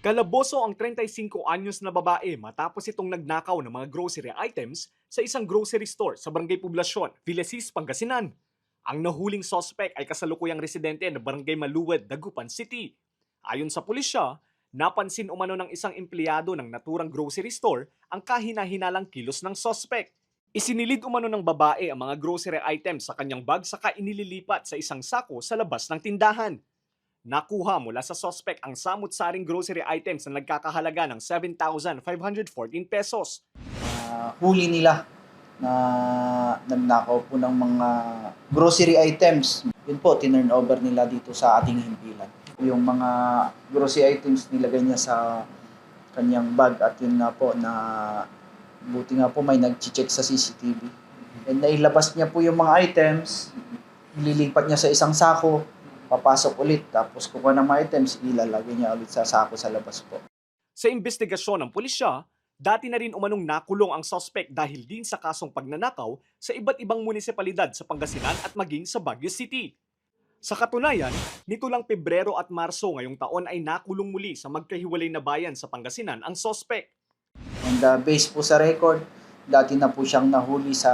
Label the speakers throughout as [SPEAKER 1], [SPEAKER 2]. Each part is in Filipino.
[SPEAKER 1] Kalaboso ang 35 anyos na babae matapos itong nagnakaw ng mga grocery items sa isang grocery store sa Barangay Poblasyon, Villasis, Pangasinan. Ang nahuling sospek ay kasalukuyang residente ng Barangay Maluwed, Dagupan City. Ayon sa pulisya, napansin umano ng isang empleyado ng naturang grocery store ang kahina-hinalang kilos ng sospek. Isinilid umano ng babae ang mga grocery items sa kanyang bag saka inililipat sa isang sako sa labas ng tindahan. Nakuha mula sa sospek ang samut-saring grocery items na nagkakahalaga ng 7,514 pesos.
[SPEAKER 2] Huli nila na nagnakaw po ng mga grocery items. Yun po, tinurn over nila dito sa ating himpilan. Yung mga grocery items nilagay niya sa kanyang bag at yun nga po na buti nga po may nag-check sa CCTV. And nailabas niya po yung mga items, lilipat niya sa isang sako, papasok ulit, tapos kukuha ng mga items, ilalagay niya ulit sa sako sa labas po.
[SPEAKER 1] Sa investigasyon ng pulisya, dati na rin umanong nakulong ang suspect dahil din sa kasong pagnanakaw sa iba't ibang munisipalidad sa Pangasinan at maging sa Baguio City. Sa katunayan, nito lang Pebrero at Marso ngayong taon ay nakulong muli sa magkahiwalay na bayan sa Pangasinan ang suspect.
[SPEAKER 2] And based po sa record, dati na po siyang nahuli sa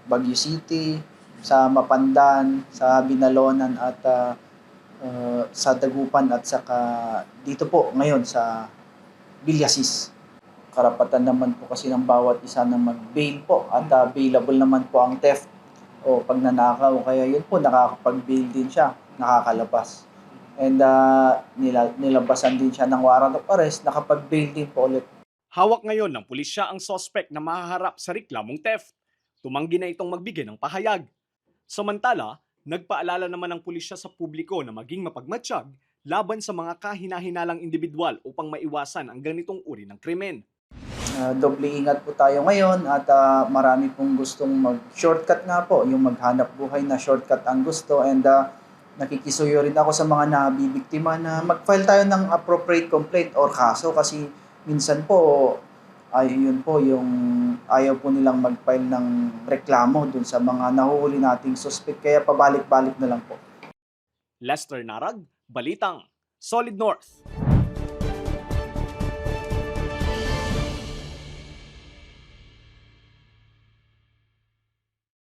[SPEAKER 2] Baguio City, sa Mapandan, sa Binalonan at sa Dagupan at saka dito po ngayon sa Villasis. Karapatan naman po kasi ng bawat isa na mag-bail po at available naman po ang theft o pagnanakaw. Kaya yun po, nakakapag-bail din siya, nakakalabas. And nilabasan din siya ng warrant of arrest, nakapag-bail din po ulit.
[SPEAKER 1] Hawak ngayon ng pulisya ang suspect na mahaharap sa reklamong theft. Tumanggi na itong magbigay ng pahayag. Samantala, nagpaalala naman ng pulisya sa publiko na maging mapagmatsyag laban sa mga kahina-hinalang individual upang maiwasan ang ganitong uri ng krimen.
[SPEAKER 2] Doble ingat po tayo ngayon at marami pong gustong mag-shortcut nga po, yung maghanap buhay na shortcut ang gusto and nakikisuyo rin ako sa mga nabibiktima na mag-file tayo ng appropriate complaint or kaso kasi minsan po ay yun po yung ayaw po nilang mag-file ng reklamo dun sa mga nahuhuli nating suspect kaya pabalik-balik na lang po.
[SPEAKER 1] Lester Narag, Balitang, Solid North.